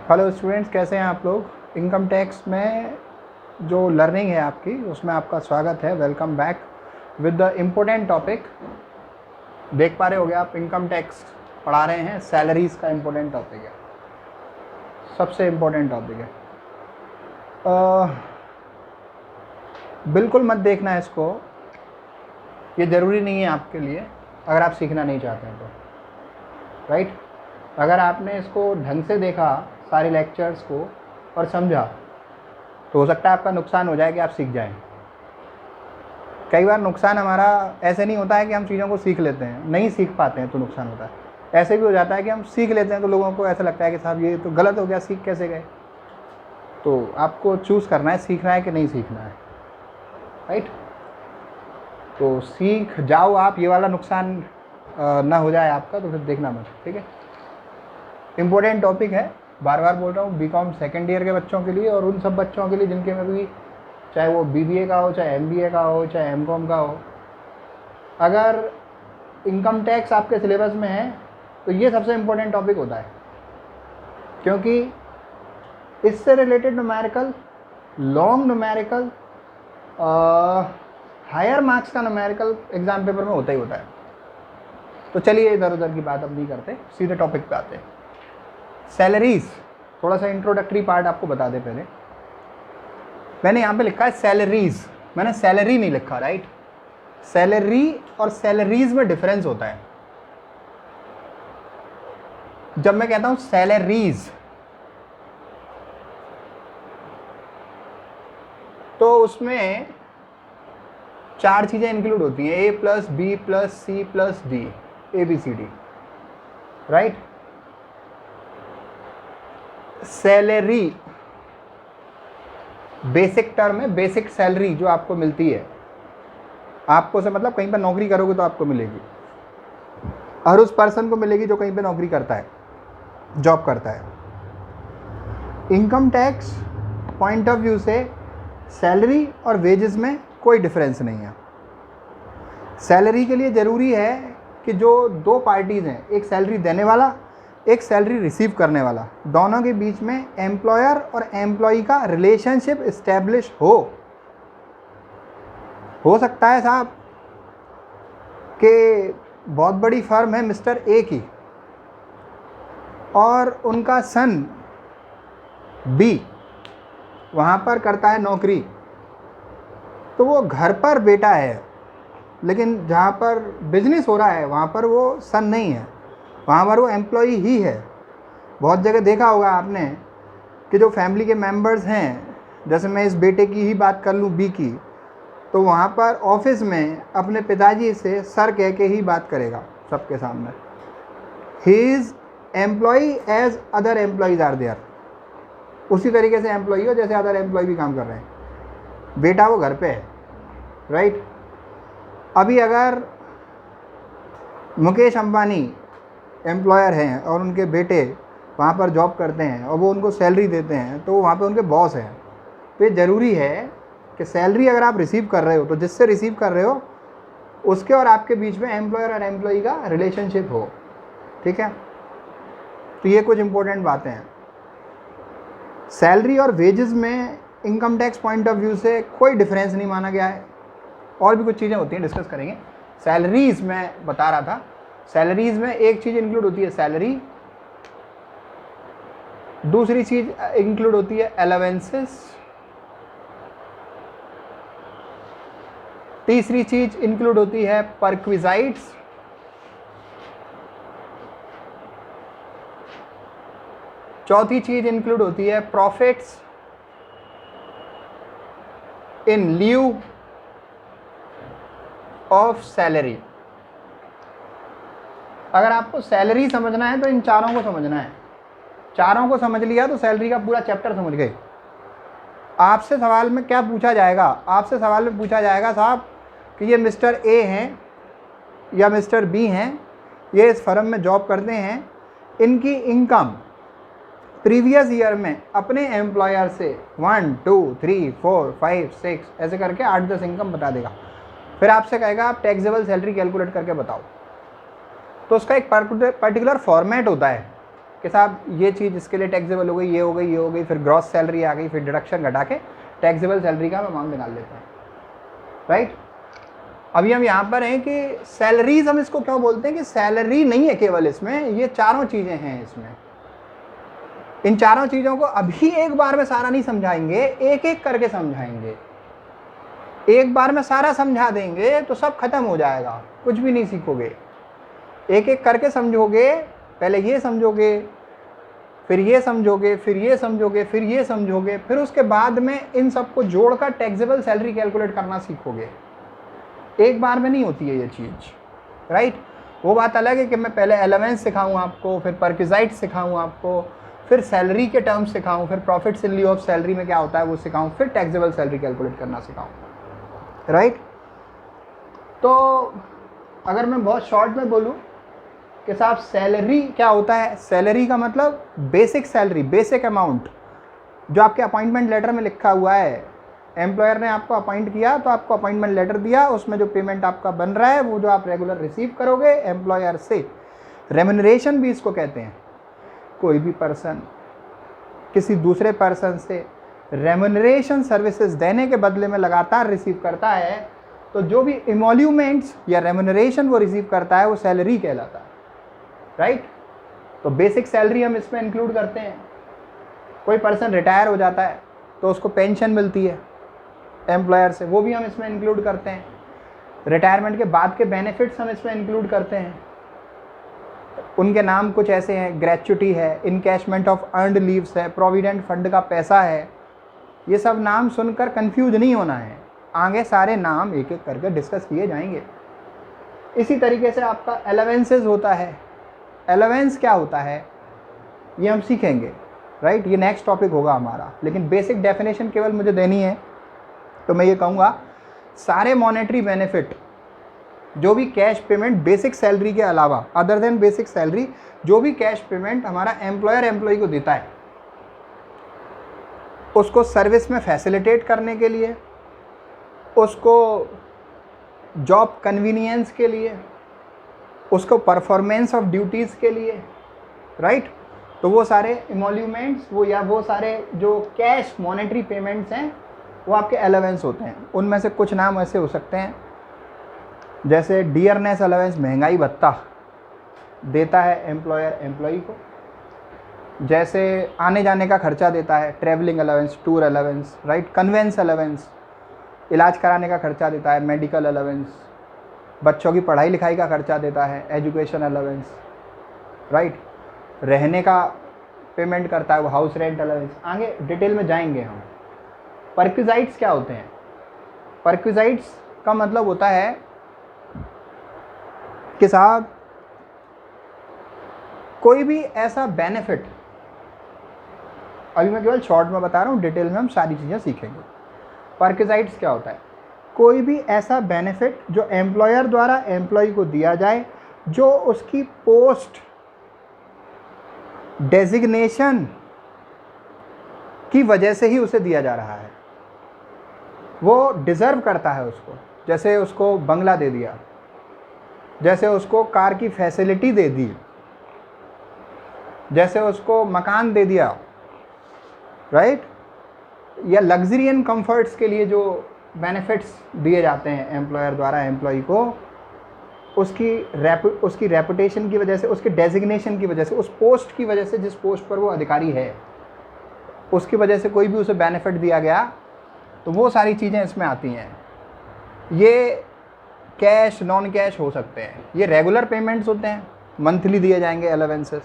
Hello students, कैसे हैं आप लोग। इनकम टैक्स में जो लर्निंग है आपकी, उसमें आपका स्वागत है। Welcome back with the important topic. देख पा रहे होगे आप, इनकम टैक्स पढ़ा रहे हैं। सैलरीज़ का इम्पोर्टेंट टॉपिक है, सबसे इम्पोर्टेंट टॉपिक है। बिल्कुल मत देखना है इसको, ये ज़रूरी नहीं है आपके लिए अगर आप सीखना नहीं चाहते हैं तो। राइट, अगर आपने इसको ढंग से देखा, सारे लेक्चर्स को, और समझा, तो हो सकता है आपका नुकसान हो जाए कि आप सीख जाएं। कई बार नुकसान हमारा ऐसे नहीं होता है कि हम चीज़ों को सीख लेते हैं, नहीं सीख पाते हैं तो नुकसान होता है। ऐसे भी हो जाता है कि हम सीख लेते हैं तो लोगों को ऐसा लगता है कि साहब ये तो गलत हो गया, सीख कैसे गए। तो आपको चूज़ करना है, सीखना है कि नहीं सीखना है। राइट, तो सीख जाओ आप, ये वाला नुकसान ना हो जाए आपका, तो फिर देखना मत। ठीक है, इम्पोर्टेंट टॉपिक है, बार बार बोल रहा हूँ। बीकॉम सेकेंड ईयर के बच्चों के लिए और उन सब बच्चों के लिए जिनके में भी, चाहे वो बीबीए का हो, चाहे एमबीए का हो, चाहे एमकॉम का हो, अगर इनकम टैक्स आपके सिलेबस में है तो ये सबसे इम्पोर्टेंट टॉपिक होता है, क्योंकि इससे related numerical, long numerical, higher marks का न्यूमेरिकल एग्जाम पेपर में होता ही होता है। तो चलिए इधर उधर की बात अब नहीं करते, सीधे टॉपिक पे आते हैं। सैलरीज, थोड़ा सा इंट्रोडक्टरी पार्ट आपको बता दें पहले। मैंने यहाँ पे लिखा है सैलरीज, मैंने सैलरी नहीं लिखा। राइट, सैलरी और सैलरीज में डिफरेंस होता है। जब मैं कहता हूं सैलरीज, तो उसमें 4 चीजें इंक्लूड होती हैं, A plus B plus C plus D, ABCD। Right, salary basic term है, बेसिक सैलरी जो आपको मिलती है। आपको से मतलब कहीं पर नौकरी करोगे तो आपको मिलेगी, हर उस पर्सन को मिलेगी जो कहीं पे नौकरी करता है, जॉब करता है। Income tax point of view से सैलरी और वेजेस में कोई डिफरेंस नहीं है। सैलरी के लिए ज़रूरी है कि जो दो पार्टीज़ हैं, एक सैलरी देने वाला, एक सैलरी रिसीव करने वाला, दोनों के बीच में एम्प्लॉयर और एम्प्लॉई का रिलेशनशिप इस्टेब्लिश हो सकता है साहब कि बहुत बड़ी फर्म है मिस्टर ए की, और उनका सन बी वहाँ पर करता है नौकरी, तो वो घर पर बेटा है, लेकिन जहाँ पर बिजनेस हो रहा है वहाँ पर वो सन नहीं है, वहाँ पर वो एम्प्लॉई ही है। बहुत जगह देखा होगा आपने कि जो फैमिली के मेंबर्स हैं, जैसे मैं इस बेटे की ही बात कर लूँ, बी की, तो वहाँ पर ऑफिस में अपने पिताजी से सर कह के ही बात करेगा सबके सामने। He is employee as other employees are there. उसी तरीके से एम्प्लॉई हो जैसे अदर एम्प्लॉय भी काम कर रहे हैं। बेटा वो घर पे है। राइट, अभी अगर मुकेश अंबानी एम्प्लॉयर हैं और उनके बेटे वहाँ पर जॉब करते हैं और वो उनको सैलरी देते हैं, तो वहाँ पे उनके बॉस हैं। तो ये ज़रूरी है कि सैलरी अगर आप रिसीव कर रहे हो तो जिससे रिसीव कर रहे हो उसके और आपके बीच में एम्प्लॉयर और एम्प्लॉई का रिलेशनशिप हो। ठीक है, तो ये कुछ इंपॉर्टेंट बातें हैं। सैलरी और वेजेस में income tax point of view से कोई डिफरेंस नहीं माना गया है। और भी कुछ चीज़ें होती हैं, डिस्कस करेंगे। सैलरीज में बता रहा था, सैलरीज में एक चीज़ इंक्लूड होती है सैलरी, दूसरी चीज़ इंक्लूड होती है अलावेंसेस, तीसरी चीज़ इंक्लूड होती है परक्विजाइट्स, चौथी चीज़ इंक्लूड होती है profits in lieu of salary. अगर आपको सैलरी समझना है तो इन चारों को समझना है। चारों को समझ लिया तो सैलरी का पूरा चैप्टर समझ गए। आपसे सवाल में क्या पूछा जाएगा, आपसे सवाल में पूछा जाएगा साहब कि ये मिस्टर ए हैं या मिस्टर बी हैं, ये इस फर्म में जॉब करते हैं, इनकी इनकम प्रीवियस ईयर में अपने एम्प्लॉयर से 1 2 3 4 5 6 ऐसे करके 8-10 इनकम बता देगा। फिर आपसे कहेगा आप टैक्सेबल सैलरी कैलकुलेट करके बताओ। तो उसका एक पर्टिकुलर फॉर्मेट होता है कि साहब ये चीज़ इसके लिए टैक्सेबल हो गई, ये हो गई, ये हो गई, फिर ग्रॉस सैलरी आ गई, फिर डिडक्शन घटा के टैक्सेबल सैलरी का हम अमाउंट निकाल लेते हैं, राइट। अभी हम यहाँ पर हैं कि सैलरीज, हम इसको क्यों बोलते हैं कि सैलरी नहीं है केवल इसमें, ये चारों चीज़ें हैं इसमें। इन चारों चीज़ों को अभी एक बार में सारा नहीं समझाएंगे, एक एक करके समझाएंगे। एक बार में सारा समझा देंगे तो सब खत्म हो जाएगा, कुछ भी नहीं सीखोगे। एक एक करके समझोगे, पहले ये समझोगे, फिर ये समझोगे, फिर ये समझोगे, फिर ये समझोगे, फिर उसके बाद में इन सबको जोड़कर टैक्सेबल सैलरी कैलकुलेट करना सीखोगे। एक बार में नहीं होती है ये चीज़, राइट। वो बात अलग है कि मैं पहले एलेवेंस सिखाऊँ आपको, फिर परक्विजाइट सिखाऊँ आपको, फिर सैलरी के टर्म्स सिखाऊँ, फिर प्रॉफिट्स इन लिeu ऑफ सैलरी में क्या होता है वो सिखाऊँ, फिर टैक्सेबल सैलरी कैलकुलेट करना सिखाऊँ, राइट। तो अगर मैं बहुत शॉर्ट में बोलूँ कि साहब सैलरी क्या होता है, सैलरी का मतलब बेसिक सैलरी, बेसिक अमाउंट जो आपके अपॉइंटमेंट लेटर में लिखा हुआ है। एम्प्लॉयर ने आपको अपॉइंट किया तो आपको अपॉइंटमेंट लेटर दिया, उसमें जो पेमेंट आपका बन रहा है वो जो आप रेगुलर रिसीव करोगे एम्प्लॉयर से। रेम्यूनरेशन भी इसको कहते हैं। कोई भी पर्सन किसी दूसरे पर्सन से रेम्यूनरेशन सर्विसेज देने के बदले में लगातार रिसीव करता है तो जो भी इमोल्यूमेंट्स या रेम्यूनरेशन वो रिसीव करता है वो सैलरी कहलाता है, राइट। तो बेसिक सैलरी हम इसमें इंक्लूड करते हैं। कोई पर्सन रिटायर हो जाता है तो उसको पेंशन मिलती है एम्प्लॉयर से, वो भी हम इसमें इंक्लूड करते हैं। रिटायरमेंट के बाद के बेनिफिट्स हम इसमें इंक्लूड करते हैं। उनके नाम कुछ ऐसे हैं, ग्रेच्युटी है, इनकैशमेंट ऑफ अर्नड लीव्स है, प्रोविडेंट फंड का पैसा है। ये सब नाम सुनकर कंफ्यूज नहीं होना है, आगे सारे नाम एक एक करके डिस्कस किए जाएंगे। इसी तरीके से आपका अलावेंसेस होता है। अलावेंस क्या होता है ये हम सीखेंगे, राइट। ये नेक्स्ट टॉपिक होगा हमारा, लेकिन बेसिक डेफिनेशन केवल मुझे देनी है तो मैं ये कहूँगा सारे मॉनेटरी बेनिफिट जो भी कैश पेमेंट बेसिक सैलरी के अलावा, अदर देन बेसिक सैलरी, जो भी कैश पेमेंट हमारा एम्प्लॉयर एम्प्लॉई को देता है उसको सर्विस में फैसिलिटेट करने के लिए, उसको जॉब कन्वीनियंस के लिए, उसको परफॉर्मेंस ऑफ ड्यूटीज़ के लिए, राइट। तो वो सारे इमोल्यूमेंट्स वो सारे जो कैश मॉनेटरी पेमेंट्स हैं वो आपके अलावेंस होते हैं। उनमें से कुछ नाम ऐसे हो सकते हैं जैसे डियरनेस अलावेंस, महंगाई भत्ता देता है एम्प्लॉयर एम्प्लॉई को। जैसे आने जाने का खर्चा देता है, travelling allowance, tour allowance, right. Conveyance allowance, इलाज कराने का खर्चा देता है, मेडिकल अलावेंस। बच्चों की पढ़ाई लिखाई का खर्चा देता है, एजुकेशन अलावेंस, राइट। रहने का पेमेंट करता है वो हाउस रेंट अलावेंस। आगे डिटेल में जाएंगे हम। परक्विजाइट्स क्या होते हैं? परक्विजाइट्स का मतलब होता है कि साहब कोई भी ऐसा बेनिफिट, अभी मैं केवल शॉर्ट में बता रहा हूँ, डिटेल में हम सारी चीज़ें सीखेंगे। परक्विजाइट्स क्या होता है? कोई भी ऐसा बेनिफिट जो एम्प्लॉयर द्वारा एम्प्लॉय को दिया जाए जो उसकी पोस्ट डेजिग्नेशन की वजह से ही उसे दिया जा रहा है, वो डिज़र्व करता है उसको। जैसे उसको बंगला दे दिया, जैसे उसको कार की फैसिलिटी दे दी, जैसे उसको मकान दे दिया, राइट। या लग्जरी एंड कंफर्ट्स के लिए जो बेनिफिट्स दिए जाते हैं एम्प्लॉयर द्वारा एम्प्लॉय को, उसकी रेपुटेशन की वजह से, उसके डेजिग्नेशन की वजह से, उस पोस्ट की वजह से, जिस पोस्ट पर वो अधिकारी है उसकी वजह से कोई भी उसे बेनिफिट दिया गया, तो वो सारी चीज़ें इसमें आती हैं। ये कैश नॉन कैश हो सकते हैं, ये रेगुलर पेमेंट्स होते हैं, मंथली दिए जाएंगे अलावेंसेस,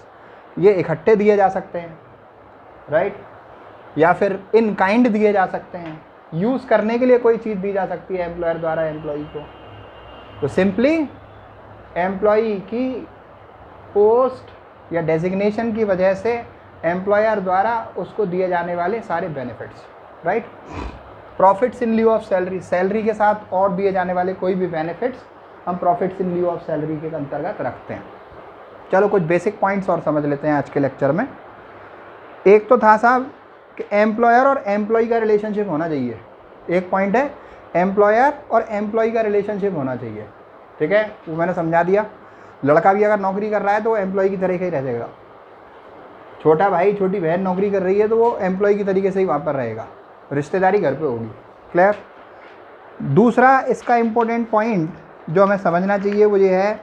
ये इकट्ठे दिए जा सकते हैं, राइट। या फिर इन काइंड दिए जा सकते हैं, यूज़ करने के लिए कोई चीज़ दी जा सकती है एम्प्लॉयर द्वारा एम्प्लॉई को। तो सिंपली एम्प्लॉई की पोस्ट या डेजिग्नेशन की वजह से एम्प्लॉयर द्वारा उसको दिए जाने वाले सारे benefits, right. Profits in लिeu of salary, salary के साथ और दिए जाने वाले कोई भी बेनिफिट्स हम प्रॉफिट्स इन लिeu ऑफ सैलरी के अंतर्गत रखते हैं। चलो कुछ बेसिक पॉइंट्स और समझ लेते हैं आज के लेक्चर में। एक तो था साहब कि एम्प्लॉयर और एम्प्लॉई का रिलेशनशिप होना चाहिए। एक पॉइंट है एम्प्लॉयर और एम्प्लॉई का रिलेशनशिप होना चाहिए, ठीक है, वो मैंने समझा दिया। लड़का भी अगर नौकरी कर रहा है तो वो एम्प्लॉई की तरह ही रह जाएगा, छोटा भाई छोटी बहन नौकरी कर रही है तो वो एम्प्लॉय की तरीके से ही वहाँ पर रहेगा, रिश्तेदारी घर पे होगी। क्लियर। दूसरा इसका इम्पोर्टेंट पॉइंट जो हमें समझना चाहिए वो ये है,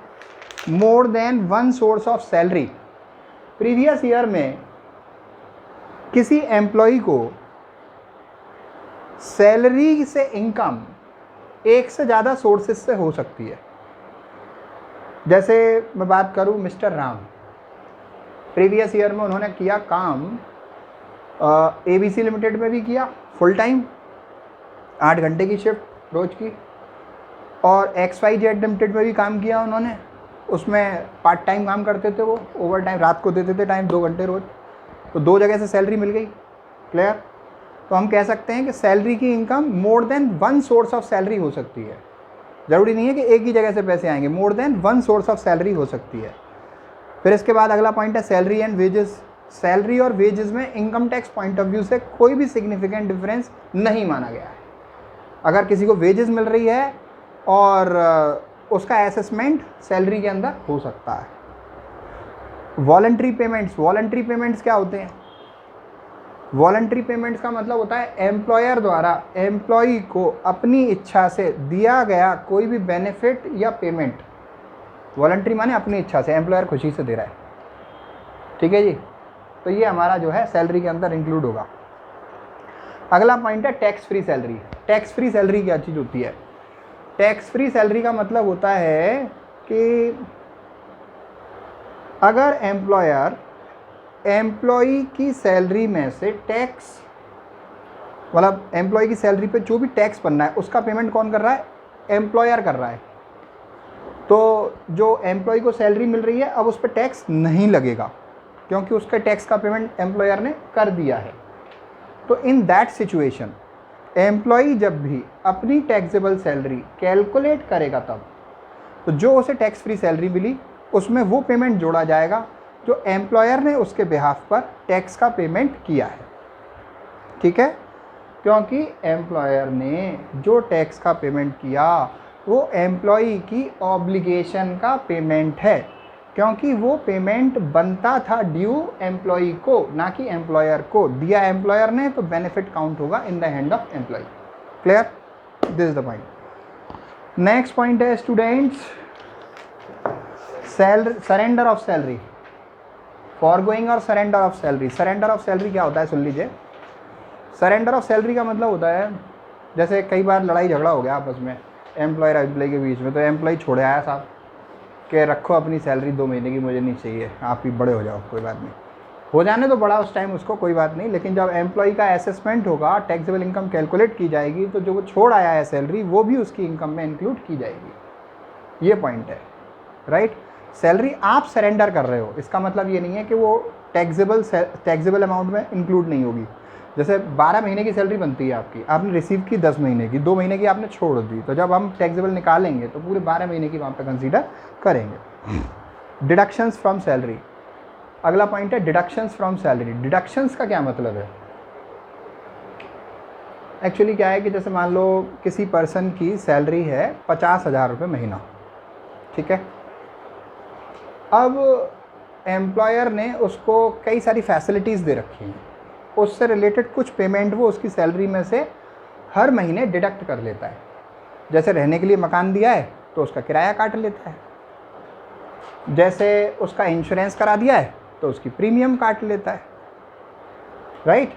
more than one source of salary. Previous year में किसी एम्प्लॉय को सैलरी से इनकम एक से ज़्यादा सोर्सेज से हो सकती है। जैसे मैं बात करूं मिस्टर राम, प्रीवियस ईयर में उन्होंने किया काम ABC लिमिटेड में भी किया फुल टाइम 8 घंटे की शिफ्ट रोज की, और XYZ लिमिटेड में भी काम किया उन्होंने, उसमें पार्ट टाइम काम करते थे वो, ओवर टाइम रात को देते थे टाइम 2 घंटे रोज, तो 2 जगह से सैलरी मिल गई। क्लियर। तो हम कह सकते हैं कि सैलरी की income more than one source of salary हो सकती है, ज़रूरी नहीं है कि एक ही जगह से पैसे आएंगे, more than one source of salary हो सकती है। फिर इसके बाद अगला पॉइंट है सैलरी एंड वेजेस। सैलरी और वेजेस में income tax point of view से कोई भी सिग्निफिकेंट डिफरेंस नहीं माना गया है। अगर किसी को वेजेस मिल रही है और उसका असेसमेंट सैलरी के अंदर हो सकता है। वॉलंटरी पेमेंट्स, वॉलंटरी पेमेंट्स क्या होते हैं? वॉलंटरी पेमेंट्स का मतलब होता है एम्प्लॉयर द्वारा एम्प्लॉई को अपनी इच्छा से दिया गया कोई भी बेनिफिट या पेमेंट। वॉलंटरी माने अपनी इच्छा से, एम्प्लॉयर खुशी से दे रहा है। ठीक है जी, तो ये हमारा जो है सैलरी के अंदर इंक्लूड होगा। अगला पॉइंट है tax free salary. Tax free salary क्या चीज़ होती है? टैक्स फ्री सैलरी का मतलब होता है कि अगर एम्प्लॉयर एम्प्लॉई की सैलरी में से टैक्स, मतलब एम्प्लॉई की सैलरी पे जो भी टैक्स बनना है उसका पेमेंट कौन कर रहा है? एम्प्लॉयर कर रहा है। तो जो एम्प्लॉई को सैलरी मिल रही है अब उस पर टैक्स नहीं लगेगा क्योंकि उसके टैक्स का पेमेंट एम्प्लॉयर ने कर दिया है। तो इन दैट सिचुएशन एम्प्लॉई जब भी अपनी टैक्सेबल सैलरी कैलकुलेट करेगा तब तो जो उसे टैक्स फ्री सैलरी मिली उसमें वो पेमेंट जोड़ा जाएगा जो एम्प्लॉयर ने उसके बिहाफ पर टैक्स का पेमेंट किया है। ठीक है, क्योंकि एम्प्लॉयर ने जो टैक्स का पेमेंट किया वो एम्प्लॉई की ऑब्लिगेशन का पेमेंट है, क्योंकि वो पेमेंट बनता था ड्यू एम्प्लॉई को, ना कि एम्प्लॉयर को। दिया एम्प्लॉयर ने तो बेनिफिट काउंट होगा in the hand of employee. Clear, this is the point. Next point है students surrender of salary. Forgoing और surrender of salary. Surrender of salary क्या होता है सुन लीजिए। सरेंडर ऑफ सैलरी का मतलब होता है जैसे कई बार लड़ाई झगड़ा हो गया आपस में एम्प्लॉयर एम्प्लॉय के बीच में, तो एम्प्लॉय छोड़े आया साहब कि रखो अपनी सैलरी 2 महीने की, मुझे नहीं चाहिए, आप ही बड़े हो जाओ, कोई बात नहीं, हो जाने तो बड़ा उस टाइम उसको, कोई बात नहीं। लेकिन जब एम्प्लॉय का असेसमेंट होगा, टैक्सेबल इनकम कैलकुलेट की जाएगी, तो जो वो छोड़ आया है सैलरी वो भी उसकी इनकम में इंक्लूड की जाएगी। ये पॉइंट है, राइट। सैलरी आप सरेंडर कर रहे हो, इसका मतलब ये नहीं है कि वो टैक्सेबल अमाउंट में इंक्लूड नहीं होगी। जैसे 12 महीने की सैलरी बनती है आपकी, आपने रिसीव की 10 महीने की, 2 महीने की आपने छोड़ दी, तो जब हम टैक्सेबल निकालेंगे तो पूरे 12 महीने की वहाँ पे कंसीडर करेंगे। Deductions from salary. अगला पॉइंट है डिडक्शंस फ्रॉम सैलरी। डिडक्शंस का क्या मतलब है? एक्चुअली क्या है कि जैसे मान लो किसी पर्सन की सैलरी है 50,000 रुपये महीना, ठीक है। अब एम्प्लॉयर ने उसको कई सारी फैसिलिटीज़ दे रखी हैं, उससे रिलेटेड कुछ पेमेंट वो उसकी सैलरी में से हर महीने डिडक्ट कर लेता है। जैसे रहने के लिए मकान दिया है तो उसका किराया काट लेता है, जैसे उसका इंश्योरेंस करा दिया है तो उसकी प्रीमियम काट लेता है, राइट।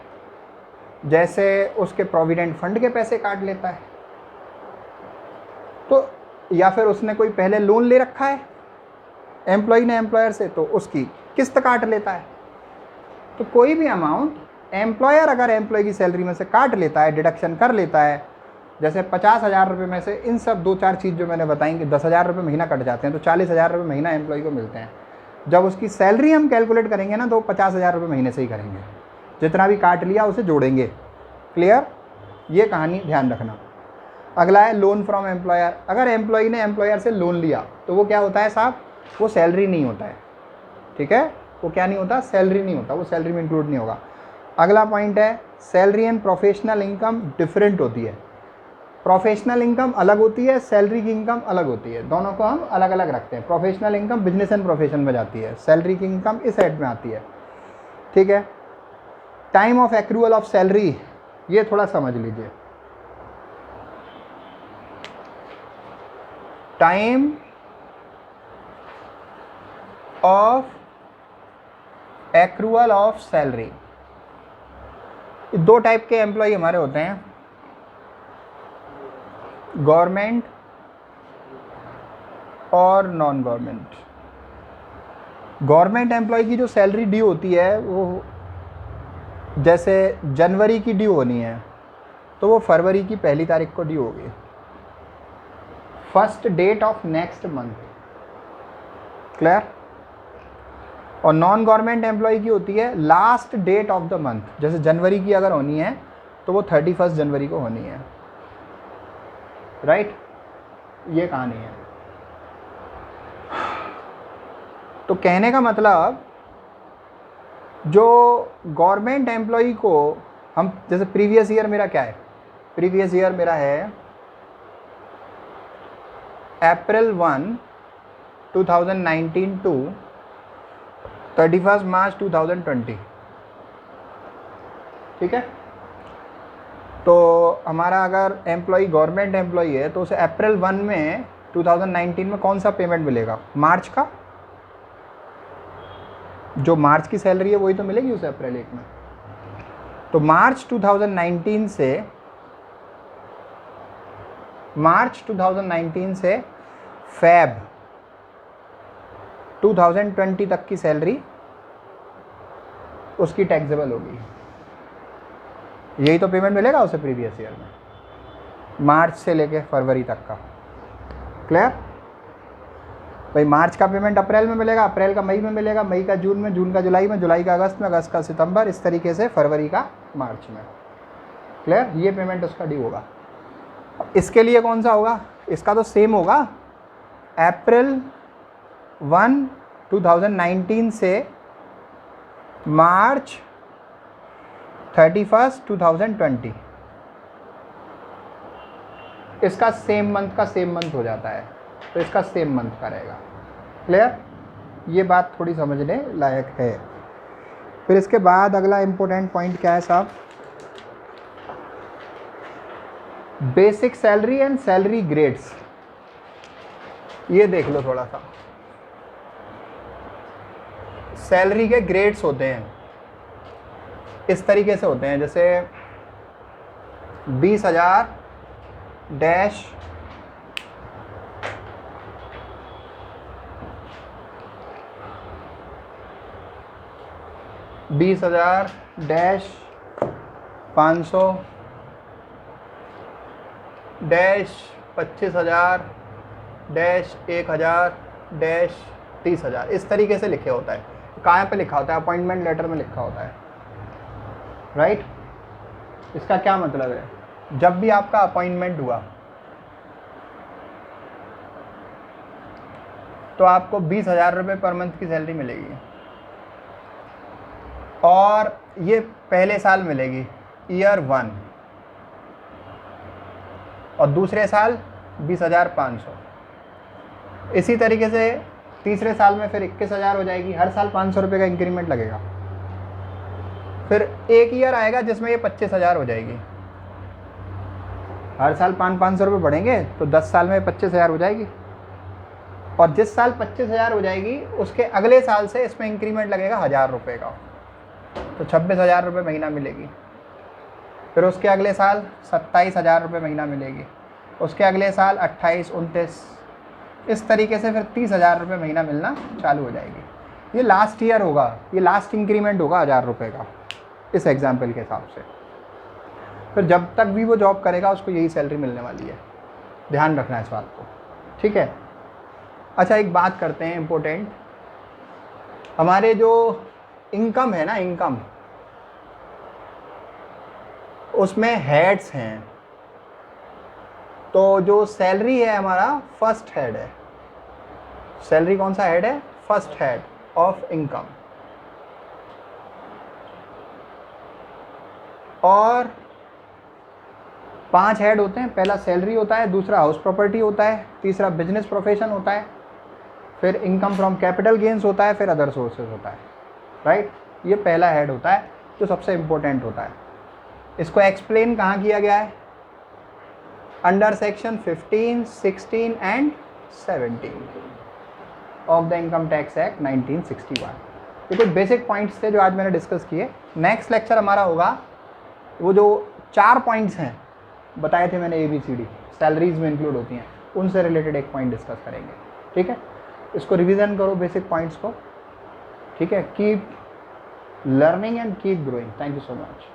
जैसे उसके प्रोविडेंट फंड के पैसे काट लेता है, तो या फिर उसने कोई पहले लोन ले रखा है एम्प्लॉय ने एम्प्लॉयर से, तो उसकी किस्त काट लेता है। तो कोई भी अमाउंट एम्प्लॉयर अगर एम्प्लॉय की सैलरी में से काट लेता है, डिडक्शन कर लेता है, जैसे 50,000 रुपये में से इन सब 2-4 चीज़ जो मैंने बताई कि 10,000 रुपये महीना कट जाते हैं, तो 40,000 रुपये महीना एम्प्लॉय को मिलते हैं। जब उसकी सैलरी हम कैलकुलेट करेंगे ना तो 50,000 रुपये महीने से ही करेंगे, जितना भी काट लिया उसे जोड़ेंगे। क्लियर, ये कहानी ध्यान रखना। अगला है लोन फ्रॉम एम्प्लॉयर। अगर एम्प्लॉय ने एम्प्लॉयर से लोन लिया तो वो क्या होता है साहब? वो सैलरी नहीं होता है, ठीक है। वो क्या नहीं होता? सैलरी नहीं होता, वो सैलरी में इंक्लूड नहीं होगा। अगला पॉइंट है salary and professional income different होती है। प्रोफेशनल इनकम अलग होती है, सैलरी की इनकम अलग होती है, दोनों को हम अलग अलग रखते हैं। Professional income business and profession में जाती है, सैलरी की इनकम इस हेड में आती है। ठीक है। Time of accrual of salary, ये थोड़ा समझ लीजिए। Time of accrual of salary, दो टाइप के एम्प्लॉय हमारे होते हैं, गवर्नमेंट और नॉन गवर्नमेंट। गवर्नमेंट एम्प्लॉय की जो सैलरी ड्यू होती है वो जैसे जनवरी की ड्यू होनी है तो वो फरवरी की 1 तारीख को ड्यू होगी, first date of next month. Clear? और नॉन गवर्नमेंट एम्प्लॉय की होती है last date of the month, जैसे जनवरी की अगर होनी है तो वो 31 जनवरी को होनी है। राइट? ये कहानी है। तो कहने का मतलब जो गवर्नमेंट एम्प्लॉय को हम, जैसे प्रीवियस ईयर मेरा क्या है, प्रीवियस ईयर मेरा है अप्रैल 1, 2019 टू 31 मार्च 2020। ठीक है? तो हमारा अगर एम्प्लॉय गवर्नमेंट एम्प्लॉय है तो उसे अप्रैल 1 में 2019 में कौन सा पेमेंट मिलेगा? मार्च का। जो मार्च की सैलरी है वही तो मिलेगी उसे अप्रैल 1 में। तो मार्च 2019 से फेब 2020 तक की सैलरी उसकी टैक्सेबल होगी। यही तो पेमेंट मिलेगा उसे प्रीवियस ईयर में, मार्च से लेके फरवरी तक का। क्लियर? भाई मार्च का पेमेंट अप्रैल में मिलेगा, अप्रैल का मई में मिलेगा, मई का जून में, जून का जुलाई में, जुलाई का अगस्त में, अगस्त का सितंबर, इस तरीके से फरवरी का मार्च में। क्लियर? ये पेमेंट उसका ड्यू होगा। इसके लिए कौन सा होगा? इसका तो सेम होगा, अप्रैल 1, 2019 से मार्च 31, 2020। इसका सेम मंथ का सेम मंथ हो जाता है, तो इसका सेम मंथ का रहेगा। क्लियर? ये बात थोड़ी समझने लायक है। फिर इसके बाद अगला इंपॉर्टेंट पॉइंट क्या है साहब? Basic salary and salary grades. ये देख लो थोड़ा सा। सैलरी के ग्रेड्स होते हैं, इस तरीके से होते हैं, जैसे 20,000 dash 20,000 dash 500 dash 25,000 dash 1,000 dash 30,000, इस तरीके से लिखे होता है। कहाँ पे लिखा होता है? अपॉइंटमेंट लेटर में लिखा होता है। राइट? इसका क्या मतलब है? जब भी आपका अपॉइंटमेंट हुआ तो आपको 20,000 रुपये पर मंथ की सैलरी मिलेगी, और ये पहले साल मिलेगी ईयर 1, और दूसरे साल 20,500। इसी तरीके से तीसरे साल में फिर 21,000 हो जाएगी। हर साल 500 रुपये का इंक्रीमेंट लगेगा। फिर एक ईयर आएगा जिसमें ये 25,000 हो जाएगी। हर साल 500 रुपये बढ़ेंगे तो 10 साल में 25,000 हो जाएगी, और जिस साल 25,000 हो जाएगी उसके अगले साल से इसमें इंक्रीमेंट लगेगा 1,000 रुपये का, तो 26,000 रुपये महीना मिलेगी। फिर उसके अगले साल 27,000 रुपये महीना मिलेगी, उसके अगले साल 28, 29, इस तरीके से फिर 30,000 रुपये महीना मिलना चालू हो जाएगी। ये लास्ट ईयर होगा, ये लास्ट इंक्रीमेंट होगा 1,000 रुपये का, इस एग्जाम्पल के हिसाब से। फिर जब तक भी वो जॉब करेगा उसको यही सैलरी मिलने वाली है। ध्यान रखना है इस बात को। ठीक है? अच्छा, एक बात करते हैं इम्पोर्टेंट। हमारे जो इनकम है ना, इनकम, उसमें हेड्स हैं। तो जो सैलरी है हमारा फर्स्ट हेड है। सैलरी कौन सा हेड है? First head of income. और 5 हेड होते हैं। पहला सैलरी होता है, दूसरा हाउस प्रॉपर्टी होता है, तीसरा बिजनेस प्रोफेशन होता है, फिर इनकम फ्रॉम कैपिटल गेन्स होता है, फिर अदर सोर्सेज होता है। राइट? ये पहला हेड होता है जो सबसे इम्पोर्टेंट होता है। इसको एक्सप्लेन कहाँ किया गया है? Under section 15, 16 and 17 of the income tax act 1961। ये कुछ बेसिक पॉइंट्स थे जो आज मैंने डिस्कस किए। नेक्स्ट लेक्चर हमारा होगा, वो जो 4 पॉइंट्स हैं बताए थे मैंने, ABCD सैलरीज में इंक्लूड होती हैं, उनसे रिलेटेड एक पॉइंट डिस्कस करेंगे। ठीक है, इसको रिवीजन करो बेसिक पॉइंट्स को। ठीक है, keep learning and keep growing. Thank you so much.